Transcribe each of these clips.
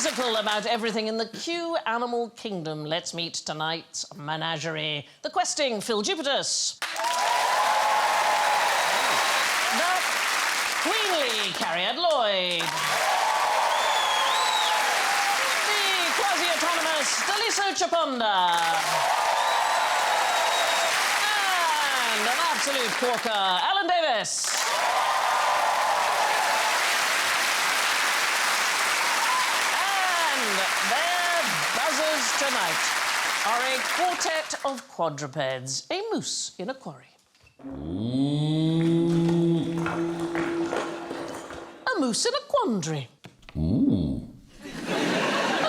quizzical about everything in the Q animal kingdom. Let's meet tonight's menagerie. The questing Phill Jupitus. The queenly Cariad Lloyd. The quasi-autonomous Daliso Chaponda. And an absolute quokka, Alan Davis. Their buzzers tonight are a quartet of quadrupeds, a moose in a quarry. A moose in a quandary. A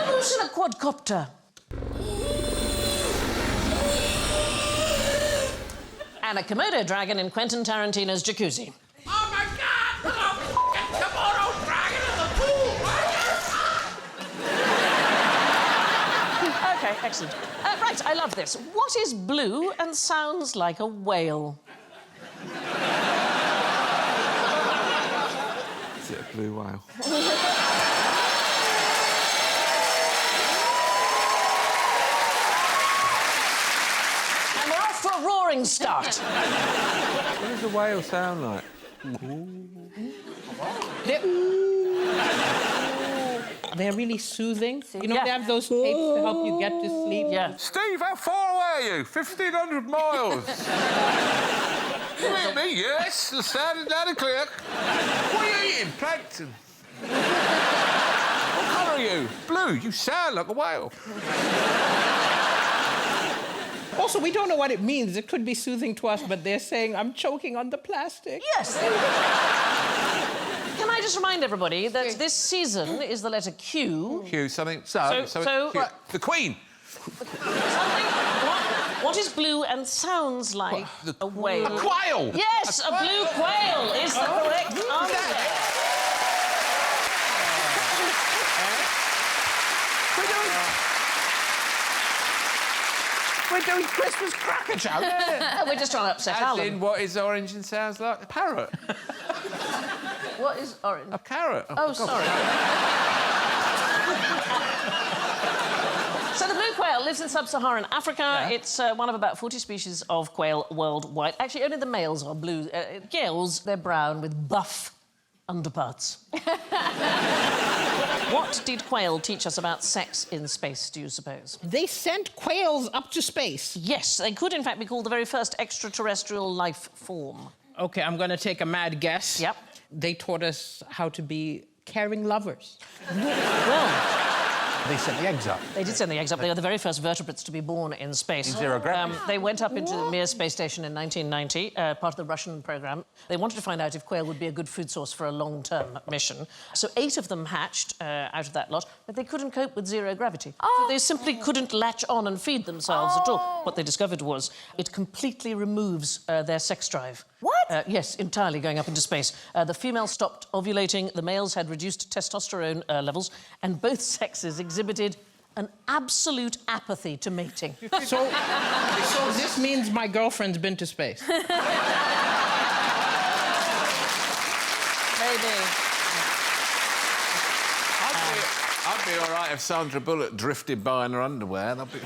moose in a quadcopter. And a Komodo dragon in Quentin Tarantino's jacuzzi. Oh, my God! There's a fucking Komodo dragon in the pool! OK, excellent. Right, I love this. What is blue and sounds like a whale? Is it a blue whale? And we're off for a roaring start. What does a whale sound like? They're really soothing. You know, Yeah. they have those tapes to help you get to sleep. Yeah. Steve, how far away are you? 1,500 miles. You hear me? Yes, the sound is loud and clear. What are you eating? Plankton. What colour are you? Blue. You sound like a whale. Also, we don't know what it means. It could be soothing to us, but they're saying, I'm choking on the plastic. Yes. Can I just remind everybody that this season is the letter Q. Q, something... Q. The Queen. What is blue and sounds like a whale? A quail. Yes, a blue quail is the correct answer. We're doing Christmas cracker jokes. We're just trying to upset As Alan. in, what is orange and sounds like? A parrot. What is orange? A carrot. Oh, sorry. So the blue quail lives in sub-Saharan Africa. Yeah. It's one of about 40 species of quail worldwide. Actually, only the males are blue. Girls, they're brown with buff underparts. What did Quail teach us about sex in space, do you suppose? They sent quails up to space. Yes, they could, in fact, be called the very first extraterrestrial life form. OK, I'm going to take a mad guess. Yep. They taught us how to be caring lovers. Well, They sent the eggs up. they did send the eggs up. They were the very first vertebrates to be born in space. Zero gravity. They went up into the Mir space station in 1990, part of the Russian programme. They wanted to find out if quail would be a good food source for a long-term mission. So 8 of them hatched out of that lot, but they couldn't cope with zero gravity. So they simply couldn't latch on and feed themselves at all. What they discovered was it completely removes their sex drive. What? Yes, entirely going up into space. The females stopped ovulating, the males had reduced testosterone levels, and both sexes exhibited an absolute apathy to mating. So this means my girlfriend's been to space. Maybe. I'd be all right if Sandra Bullock drifted by in her underwear. And I'd be...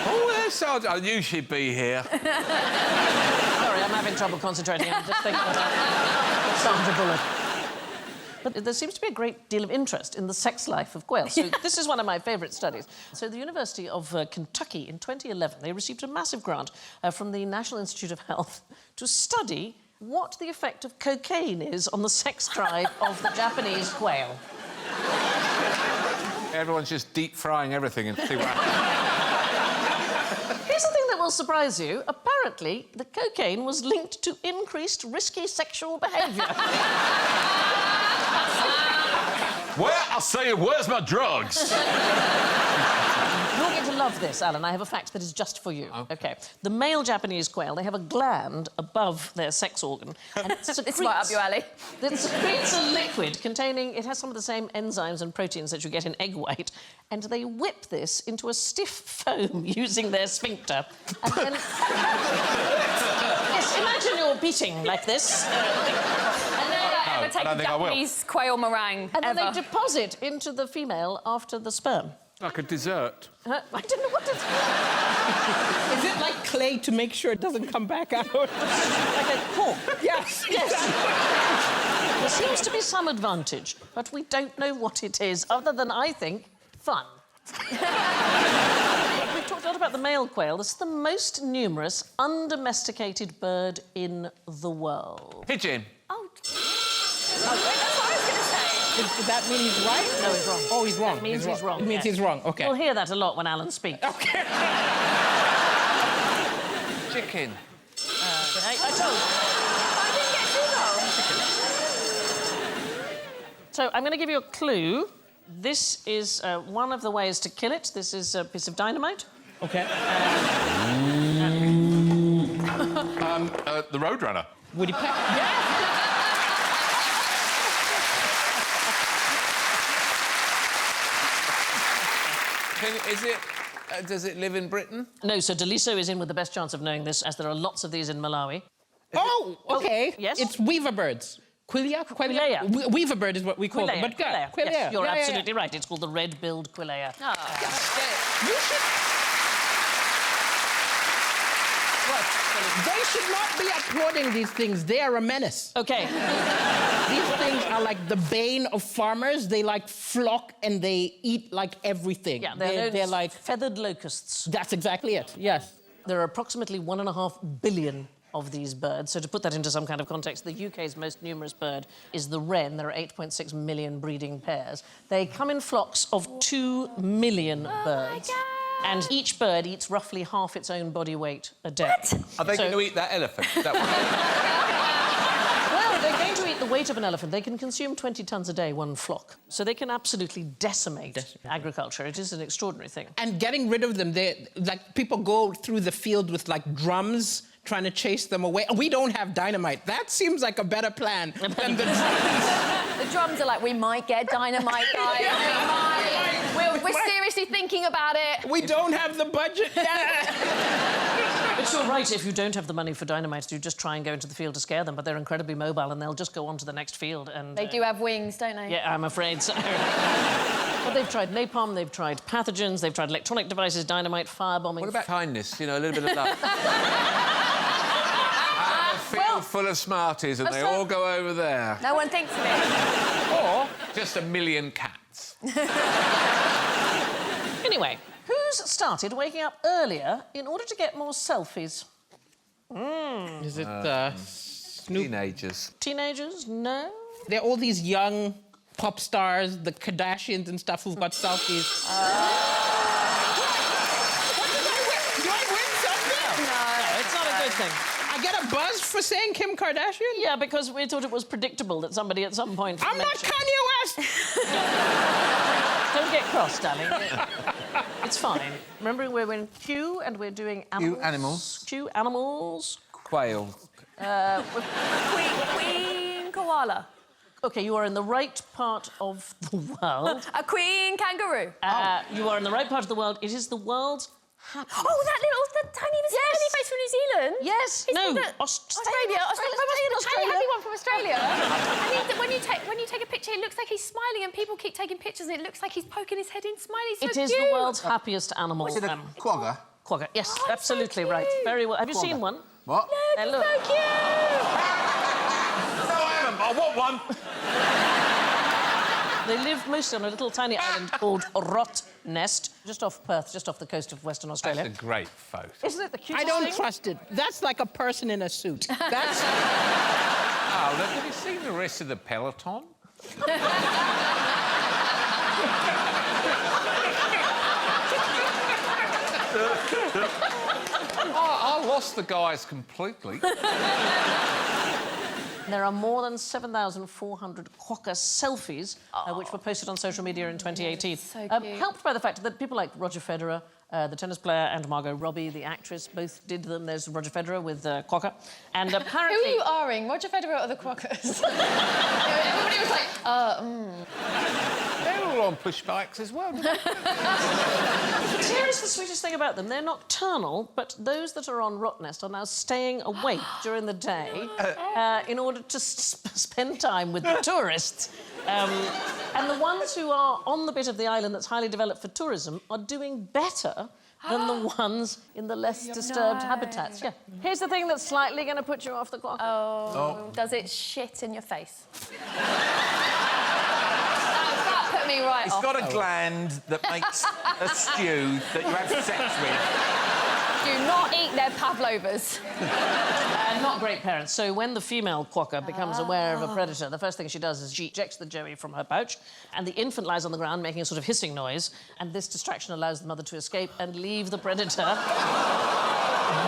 Oh, there's Sandra. I knew she'd be here. Sorry, I'm having trouble concentrating. I'm just thinking about Sandra Bullock. But there seems to be a great deal of interest in the sex life of quail. So this is one of my favourite studies. So the University of Kentucky in 2011, they received a massive grant from the National Institute of Health to study what the effect of cocaine is on the sex drive of the Japanese quail. Everyone's just deep-frying everything and see what happens. Here's the thing that will surprise you. Apparently, the cocaine was linked to increased risky sexual behaviour. Well, I'll say, where's my drugs? You're going to love this, Alan. I have a fact that is just for you. OK. The male Japanese quail, they have a gland above their sex organ. And it secretes, It's right up your alley. It secretes a liquid containing... It has some of the same enzymes and proteins that you get in egg white. And they whip this into a stiff foam using their sphincter. And then... Yes, imagine you're beating like this. And then never take I a don't think I will. Japanese quail meringue, And then ever. they deposit into the female after the sperm. Like a dessert. I don't know what to... Is it like clay to make sure it doesn't come back out? like a cork. Yes. There seems to be some advantage, but we don't know what it is, other than, I think, fun. We've talked a lot about the male quail. This is the most numerous, undomesticated bird in the world. Pigeon. Oh, that's what I was going to say. Does that mean he's right? No, he's wrong. Oh, he's wrong. That means he's wrong. It means yes. he's wrong. Okay. You'll hear that a lot when Alan speaks. Okay. Chicken. I told you. I didn't get too long. So I'm going to give you a clue. This is one of the ways to kill it. This is a piece of dynamite. Okay. The Roadrunner. Woody Peck. Yes. Does it live in Britain? No, so Daliso is in with the best chance of knowing this, as there are lots of these in Malawi. Oh, okay. yes? It's weaver birds. Quillia? Quilea. Weaver bird is what we call them. But Quilea. Quilea. Yes, you're Yeah, yeah, absolutely right. It's called the red-billed Quilea. Oh. You should... They should not be applauding these things. They are a menace. OK. These things are like the bane of farmers. They like flock and they eat like everything. Yeah, they're like... feathered locusts. That's exactly it, yes. There are approximately 1.5 billion of these birds. So to put that into some kind of context, the UK's most numerous bird is the wren. There are 8.6 million breeding pairs. They come in flocks of 2 million birds. My God. And each bird eats roughly half its own body weight a day. What? Are they So- going to eat that elephant? Is that Well, they're going to eat the weight of an elephant. They can consume 20 tons a day, one flock. So they can absolutely decimate agriculture. It is an extraordinary thing. And getting rid of them, like people go through the field with like drums trying to chase them away. We don't have dynamite. That seems like a better plan than the drums. The drums are like, we might get dynamite, guys. We might. We're seriously thinking about it. We don't have the budget yet. But you're right, if you don't have the money for dynamite, you just try and go into the field to scare them, but they're incredibly mobile and they'll just go on to the next field and... They do have wings, don't they? Yeah, I'm afraid so. But they've tried napalm, they've tried pathogens, they've tried electronic devices, dynamite, firebombing... What about kindness? You know, a little bit of love. I have a field full of Smarties and they all go over there. No one thinks of it. Or just 1 million cats. Anyway, who's started waking up earlier in order to get more selfies? Is it Snoop? Teenagers. Teenagers? No? There are all these young pop stars, the Kardashians and stuff, who've got selfies. Do I win something? No, it's not a good thing. I get a buzz for saying Kim Kardashian? Yeah, because we thought it was predictable that somebody at some point... I'm not mentioned- Kanye West! Don't get cross, darling. It's fine. Remember, we're in Q and we're doing animals. animals. Q animals. Quail. Queen koala. OK, you are in the right part of the world. A queen kangaroo. You are in the right part of the world. It is the world's happiest... Oh, that the tiny face from New Zealand. Yes. Isn't No. it- Australia. Tiny happy one from Australia. I think that when you take a picture, it looks like he's smiling, and people keep taking pictures, and it looks like he's poking his head in, smiling. So It is cute. the world's happiest animal. Is it a quagga? Quagga. Yes, Oh, it's so absolutely right. cute. Very well. Have you seen one? What? Look, Look. it's so cute. No, I haven't. I want one. They live mostly on a little tiny island called Rottnest, just off Perth, just off the coast of Western Australia. That's a great photo. Isn't it the cutest I don't thing? trust it. That's like a person in a suit. That's... Oh, look, have you seen the rest of the peloton? I lost the guys completely. There are more than 7,400 quokka selfies, which were posted on social media in 2018. So cute. Helped by the fact that people like Roger Federer, the tennis player, and Margot Robbie, the actress, both did them. There's Roger Federer with quokka. And Who apparently... are you R-ing, Roger Federer or the Quokkas? Everybody was like, all on push bikes as well, don't they? Here is the sweetest thing about them. They're nocturnal, but those that are on rot nest are now staying awake during the day in order to spend time with the tourists. And the ones who are on the bit of the island that's highly developed for tourism are doing better than the ones in the less disturbed habitats. Yeah. Here's the thing that's slightly going to put you off the quokka. Oh. Does it shit in your face? that put me right It's off. got a gland that makes a stew that you have sex with. Do not eat their pavlovas. Not great parents. So when the female quokka becomes aware of a predator, the first thing she does is she ejects the joey from her pouch, and the infant lies on the ground making a sort of hissing noise, and this distraction allows the mother to escape and leave the predator.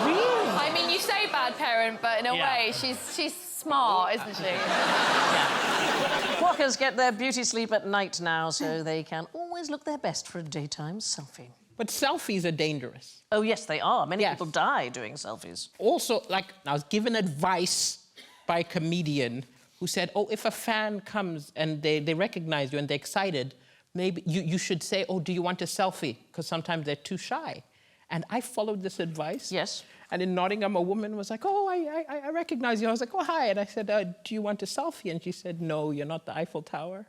Really? I mean, you say bad parent, but in a way, she's smart, isn't she? Quokkas get their beauty sleep at night now, so they can always look their best for a daytime selfie. But selfies are dangerous. Oh, yes, they are. Many people die doing selfies. Also, like, I was given advice by a comedian who said, oh, if a fan comes and they recognize you and they're excited, maybe you should say, oh, do you want a selfie? Because sometimes they're too shy. And I followed this advice. Yes. And in Nottingham, a woman was like, oh, I recognize you. I was like, oh, hi. And I said, do you want a selfie? And she said, no, you're not the Eiffel Tower.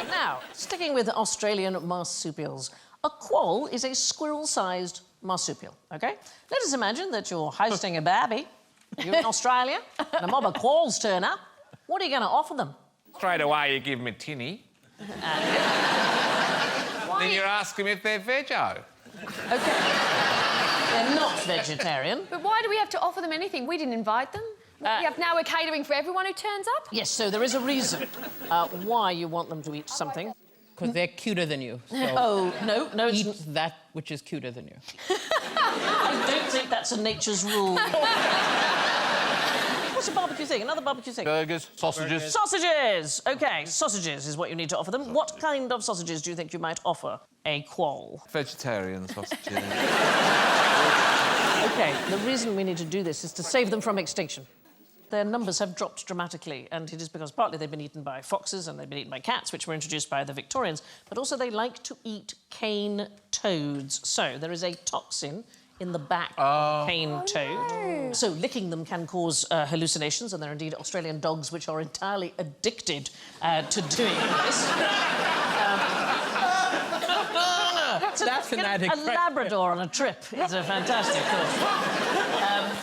Now, sticking with Australian marsupials, a quoll is a squirrel-sized marsupial, OK? Let us imagine that you're hosting a barbie, you're in Australia, and a mob of quolls turn up. What are you going to offer them? Straight away, you give them a tinny. Then you ask them if they're veggie. OK. They're not vegetarian. But why do we have to offer them anything? We didn't invite them. Now we're catering for everyone who turns up? Yes, so there is a reason why you want them to eat something. Because they're cuter than you. So Oh, no, eat that which is cuter than you. I don't think that's a nature's rule. What's a barbecue thing? Another barbecue thing? Burgers, sausages. Sausages! OK, sausages is what you need to offer them. What kind of sausages do you think you might offer a quoll? Vegetarian sausages. OK, the reason we need to do this is to save them from extinction. Their numbers have dropped dramatically, and it is because partly they've been eaten by foxes and they've been eaten by cats, which were introduced by the Victorians, but also they like to eat cane toads. So there is a toxin in the back of a cane toad. No. So licking them can cause hallucinations, and there are indeed Australian dogs which are entirely addicted to doing this. That's an addict. A Labrador on a trip is a fantastic thought.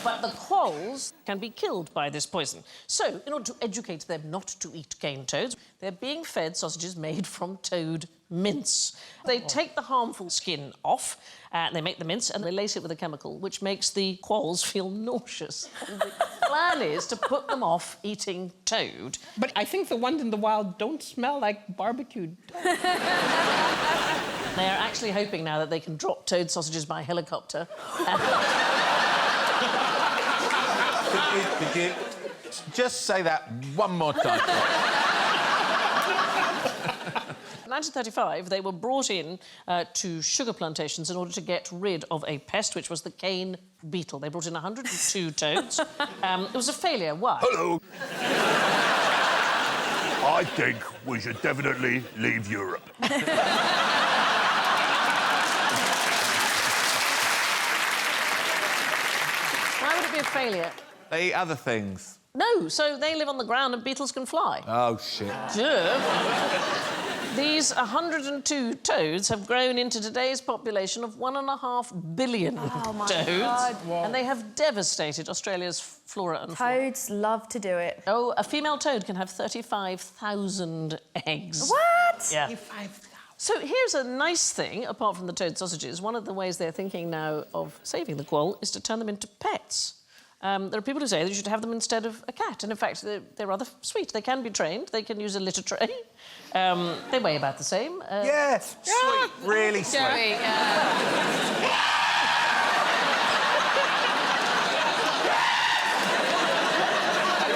But the quolls can be killed by this poison. So, in order to educate them not to eat cane toads, they're being fed sausages made from toad mince. They take the harmful skin off, they make the mince, and they lace it with a chemical which makes the quolls feel nauseous. And the plan is to put them off eating toad. But I think the ones in the wild don't smell like barbecued. They are actually hoping now that they can drop toad sausages by helicopter. Could you just say that one more time? In 1935, they were brought in to sugar plantations in order to get rid of a pest, which was the cane beetle. They brought in 102 toads. It was a failure. Why? Hello. I think we should definitely leave Europe. Why would it be a failure? They eat other things. No, so they live on the ground and beetles can fly. Oh, shit. Duh. These 102 toads have grown into today's population of 1.5 billion toads. God. And they have devastated Australia's flora and fauna. Toads love to do it. Oh, a female toad can have 35,000 eggs. What? Yeah. So here's a nice thing, apart from the toad sausages. One of the ways they're thinking now of saving the quoll is to turn them into pets. There are people who say that you should have them instead of a cat, and in fact, they're rather sweet. They can be trained. They can use a litter tray. They weigh about the same. Yes, sweet, really sweet. Joey,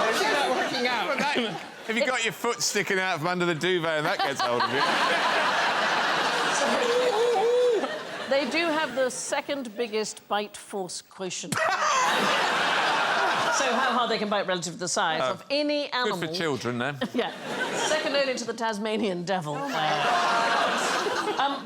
It's not working out. Have you got your foot sticking out from under the duvet and that gets hold of you? They do have the second biggest bite force quotient. So how hard they can bite relative to the size of any animal. Good for children, then. Yeah. Second only to the Tasmanian devil.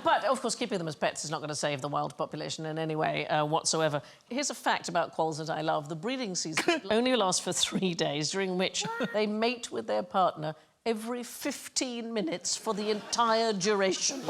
But, of course, keeping them as pets is not going to save the wild population in any way whatsoever. Here's a fact about quolls that I love. The breeding season only lasts for 3 days, during which they mate with their partner every 15 minutes for the entire duration.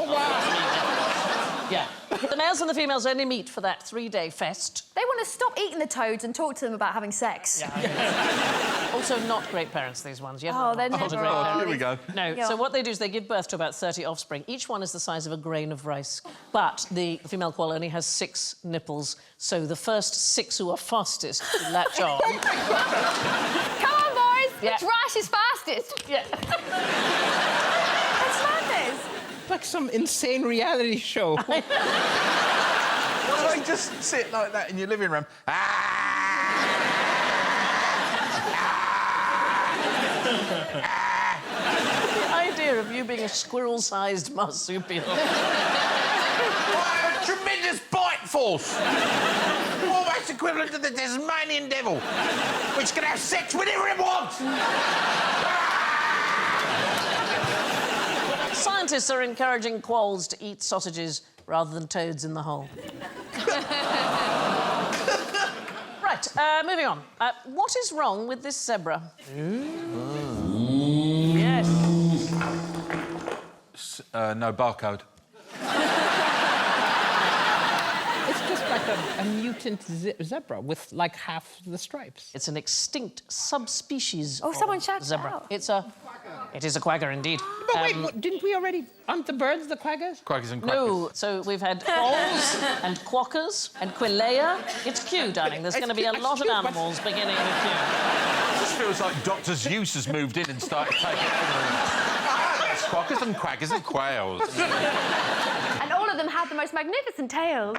Yeah. The males and the females only meet for that 3-day fest. They want to stop eating the toads and talk to them about having sex. Yeah. Also, not great parents, these ones. Oh, they're never. Here we go. No, so what they do is they give birth to about 30 offspring. Each one is the size of a grain of rice. But the female quoll only has 6 nipples, so the first 6 who are fastest to latch on... Come on, boys! Yeah. Which rash is fastest? Yeah. That's madness. Like some insane reality show. Why don't you just sit like that in your living room? The idea of you being a squirrel-sized marsupial. I have a tremendous bite force. Almost equivalent to the Tasmanian devil, which can have sex whenever it wants. Scientists are encouraging quolls to eat sausages rather than toads in the hole. Right, moving on. What is wrong with this zebra? Yes. No barcode. It's just like a mutant zebra with, like, half the stripes. It's an extinct subspecies Oh, of someone shouted zebra. out. It is a quagga, indeed. But wait, didn't we already... Aren't the birds the quaggas? Quackers and crackers. No, so we've had quolls and quokkas and quail. It's Q, darling. There's going to be a lot of animals beginning with Q. It just feels like Dr. Zeus has moved in and started taking over. There's quackers and quackers and quails. And all of them have the most magnificent tails.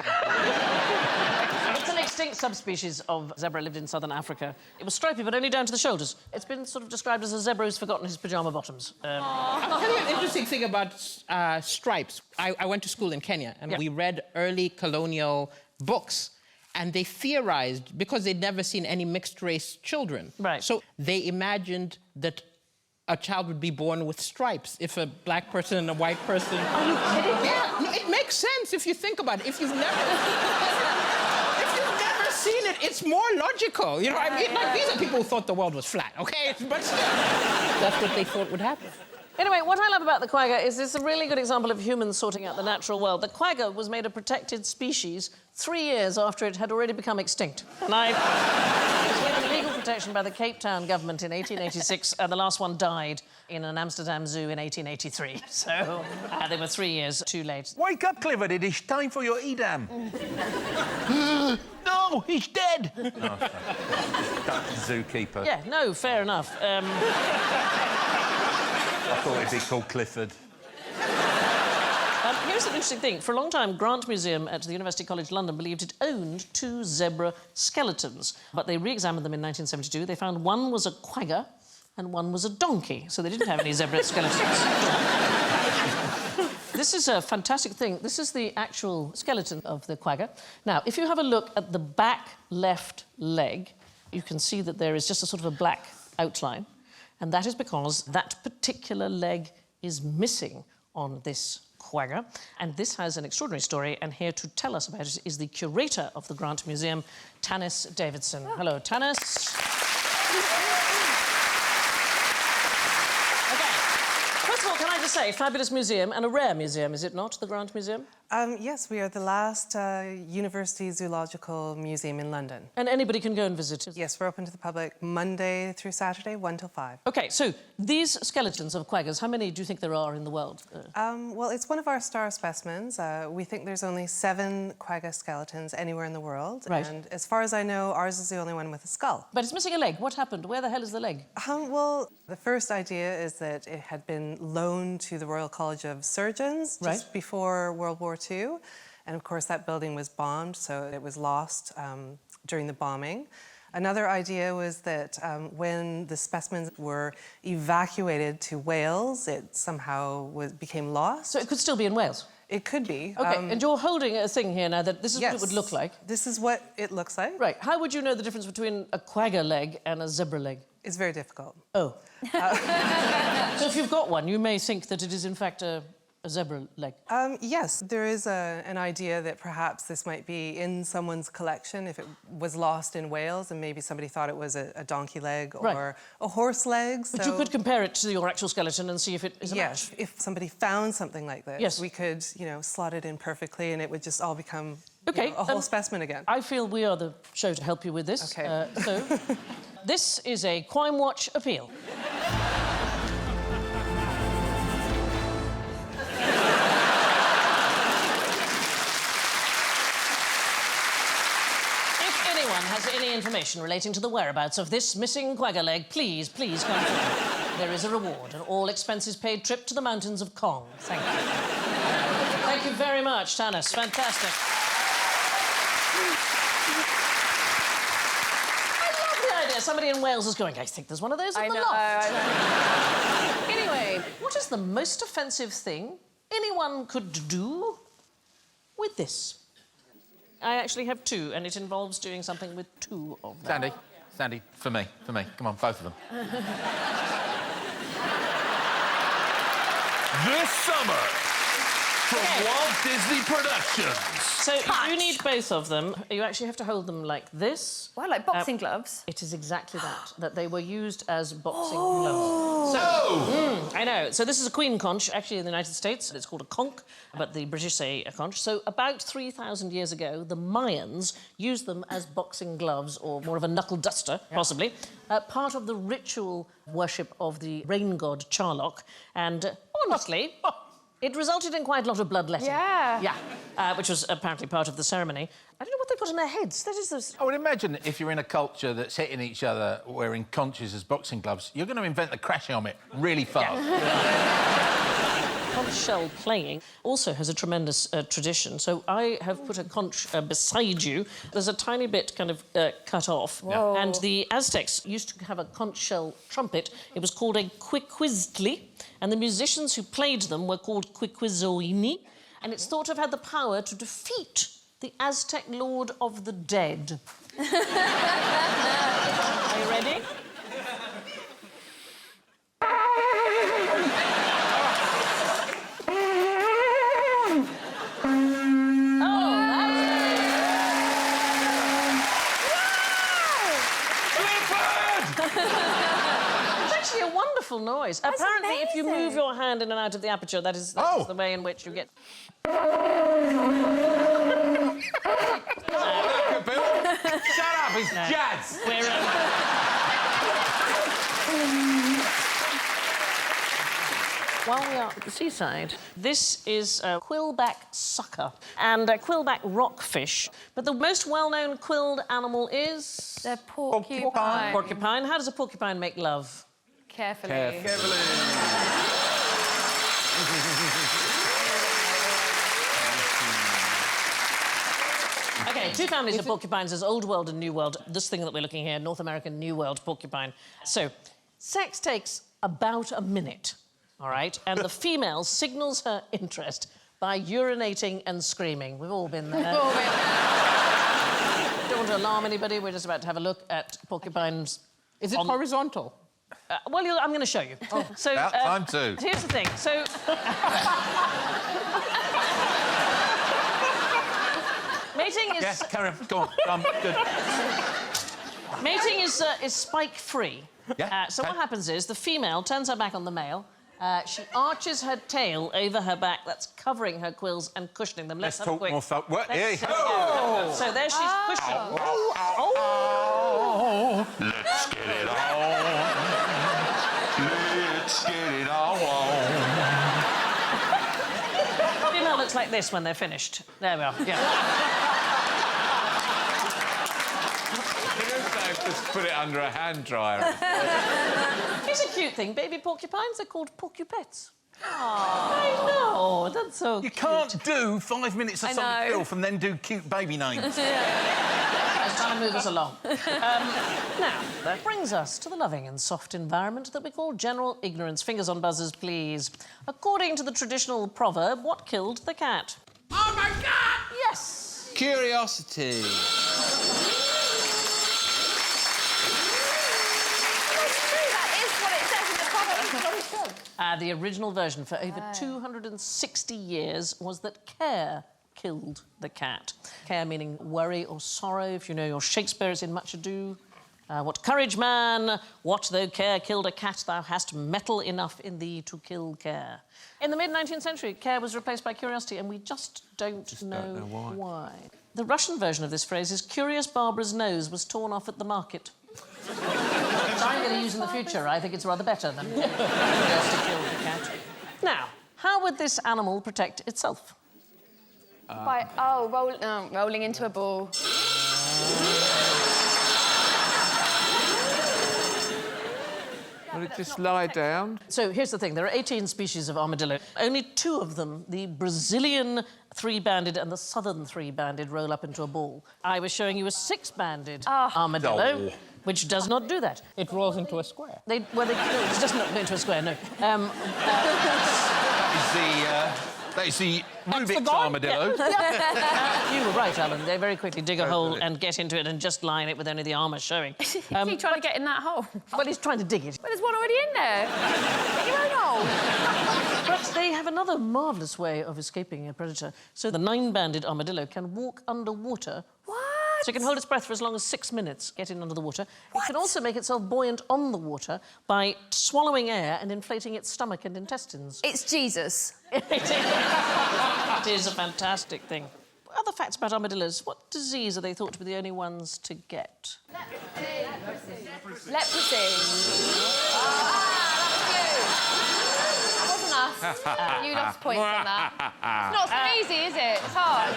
It's an extinct subspecies of zebra, lived in southern Africa. It was stripy, but only down to the shoulders. It's been sort of described as a zebra who's forgotten his pyjama bottoms. I'll tell you an interesting thing about stripes. I went to school in Kenya, and we read early colonial books, and they theorized, because they'd never seen any mixed-race children. Right. So they imagined that a child would be born with stripes if a black person and a white person... Are you kidding me? Yeah, no, it makes sense if you think about it. If you've never seen it, it's more logical. You know what I mean? Like, these are people who thought the world was flat, OK? But still, that's what they thought would happen. Anyway, what I love about the quagga is it's a really good example of humans sorting out the natural world. The quagga was made a protected species 3 years after it had already become extinct. And it was given legal protection by the Cape Town government in 1886, and the last one died in an Amsterdam zoo in 1883. So they were 3 years too late. Wake up, Clifford. It is time for your Edam. No, he's dead. Zookeeper. Yeah, no, fair enough. I thought it'd be called Clifford. Here's an interesting thing. For a long time, Grant Museum at the University College London believed it owned 2 zebra skeletons. But they re-examined them in 1972. They found one was a quagga and one was a donkey. So they didn't have any zebra skeletons. This is a fantastic thing. This is the actual skeleton of the quagga. Now, if you have a look at the back left leg, you can see that there is just a sort of a black outline. And that is because that particular leg is missing on this quagga. And this has an extraordinary story, and here to tell us about it is the curator of the Grant Museum, Tanis Davidson. Hello, Tanis. OK. First of all, can I just say, fabulous museum and a rare museum, is it not, the Grant Museum? Yes, we are the last university zoological museum in London. And anybody can go and visit? Yes, we're open to the public Monday through Saturday, 1 till 5. OK, so these skeletons of quaggas, how many do you think there are in the world? Well, it's one of our star specimens. We think there's only 7 quagga skeletons anywhere in the world. Right. And as far as I know, ours is the only one with a skull. But it's missing a leg. What happened? Where the hell is the leg? Well, the first idea is that it had been loaned to the Royal College of Surgeons just before World War II. And of course, that building was bombed, so it was lost during the bombing. Another idea was that when the specimens were evacuated to Wales, it somehow became lost. So it could still be in Wales? It could be. OK, and you're holding a thing here now that this is what it would look like. This is what it looks like. Right. How would you know the difference between a quagga leg and a zebra leg? It's very difficult. Oh. So if you've got one, you may think that it is, in fact, a zebra leg. Yes, there is an idea that perhaps this might be in someone's collection if it was lost in Wales and maybe somebody thought it was a donkey leg or a horse leg. But you could compare it to your actual skeleton and see if it is a match. Yes, if somebody found something like this, we could, slot it in perfectly and it would just all become a whole specimen again. I feel we are the show to help you with this. OK. So, this is a Crime Watch appeal. Has any information relating to the whereabouts of this missing quagga leg, please come forward. There is a reward, an all-expenses-paid trip to the mountains of Kong. Thank you. Thank you very much, Tanis. Fantastic. I love the idea. Somebody in Wales is going, I think there's one of those in the loft. I know. Anyway, what is the most offensive thing anyone could do with this? I actually have two, and it involves doing something with two of them. Sandy, for me. Come on, both of them. This summer, from Walt Disney Productions. So you need both of them. You actually have to hold them like this. Well, like boxing gloves. It is exactly that they were used as boxing gloves. I know. So this is a queen conch, actually in the United States. It's called a conch, but the British say a conch. So about 3,000 years ago, the Mayans used them as boxing gloves, or more of a knuckle duster, possibly, part of the ritual worship of the rain god Charlock. And honestly, it resulted in quite a lot of bloodletting. Yeah. Which was apparently part of the ceremony. I don't know what they put in their heads. That is this... I would imagine if you're in a culture that's hitting each other wearing conches as boxing gloves, you're going to invent the crash helmet really fast. Conch shell playing also has a tremendous tradition. So I have put a conch beside you. There's a tiny bit kind of cut off. Whoa. And the Aztecs used to have a conch shell trumpet. It was called a quiquiztli, and the musicians who played them were called quiquizoini. And it's thought to have had the power to defeat the Aztec Lord of the Dead. Are you ready? Noise. That's apparently, amazing. if you move your hand in and out of the aperture, that is the way in which you get. Shut up, it's jazz. While we are at the seaside, this is a quillback sucker and a quillback rockfish. But the most well-known quilled animal is... The porcupine. Porcupine. How does a porcupine make love? Carefully. OK, two families of porcupines. There's Old World and New World. This thing that we're looking here, North American New World porcupine. So, sex takes about a minute, all right? And the female signals her interest by urinating and screaming. We've all been there. Don't want to alarm anybody. We're just about to have a look at porcupines. Is it horizontal? Well, I'm going to show you. So, about time too. Here's the thing. So... Mating is... Yes, carry on. Go on. Good. Mating is spike-free. Yeah, So what happens is the female turns her back on the male. She arches her tail over her back. That's covering her quills and cushioning them. Let's have a talk quick... more folk. What? Let's- Yeah. Oh. So there she's cushioning. Let's get it on. Let's get it on. Female looks like this when they're finished. There we are. Yeah. Just put it under a hand dryer. Here's a cute thing. Baby porcupines are called porcupets. I know. That's so You cute. can't do 5 minutes of I solid know. filth and then do cute baby names. Yeah. I was trying to move us along. Now, that brings us to the loving and soft environment that we call general ignorance. Fingers on buzzers, please. According to the traditional proverb, what killed the cat? Oh, my God! Yes. Curiosity. The original version for over 260 years was that care killed the cat. Care meaning worry or sorrow. If you know your Shakespeare, it's in Much Ado. What courage, man! What though care killed a cat, thou hast mettle enough in thee to kill care. In the mid-19th century, care was replaced by curiosity, and we just don't know why. The Russian version of this phrase is Curious Barbara's nose was torn off at the market. So I'm going to use in the future. I think it's rather better than just to kill the cat. Now, how would this animal protect itself? By, rolling into a ball. Will it just lie down? So here's the thing. There are 18 species of armadillo. Only 2 of them, the Brazilian 3-banded and the southern 3-banded, roll up into a ball. I was showing you a 6-banded armadillo, which does not do that. It rolls into a square. No, it does not go into a square, no. That is the That's Rubik's the god? armadillo. You were right, Alan. They very quickly dig a hole and get into it and just lie in it with only the armour showing. Is he trying to get in that hole? Well, he's trying to dig it. Well, there's one already in there. Get your own hole. But they have another marvellous way of escaping a predator. So the 9-banded armadillo can walk underwater. What? So it can hold its breath for as long as 6 minutes, getting under the water. It can also make itself buoyant on the water by swallowing air and inflating its stomach and intestines. It's Jesus. It is a fantastic thing. Other facts about armadillos. What disease are they thought to be the only ones to get? Leprosy. That wasn't us. You lost points on that. It's not so easy, is it? It's hard.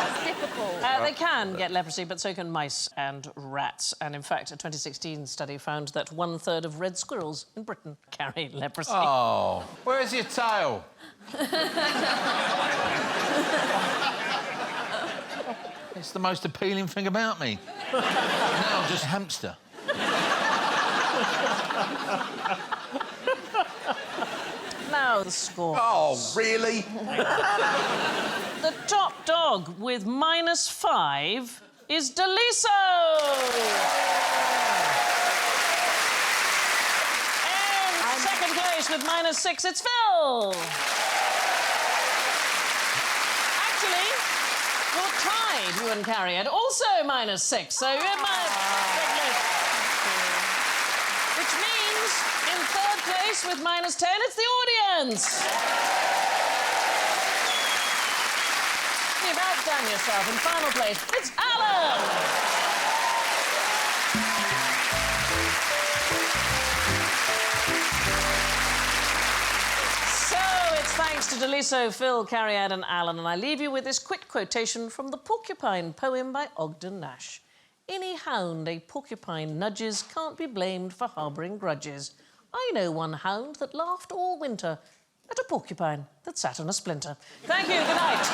It's difficult. They can get leprosy, but so can mice and rats. And in fact, a 2016 study found that 1/3 of red squirrels in Britain carry leprosy. Oh, where's your tail? It's the most appealing thing about me. Now I'm just hamster. Now the score. Oh, really? The top dog with -5 is Daliso! And second place with -6, it's Phill! Actually, you're tied, you and Cariad, also -6, so you're in which means, in third place with -10, it's the audience! You've outdone yourself. In final place, it's Alan! So, it's thanks to Daliso, Phill, Cariad and Alan, and I leave you with this quick quotation from the Porcupine poem by Ogden Nash. Any hound a porcupine nudges can't be blamed for harbouring grudges. I know one hound that laughed all winter at a porcupine that sat on a splinter. Thank you, good night.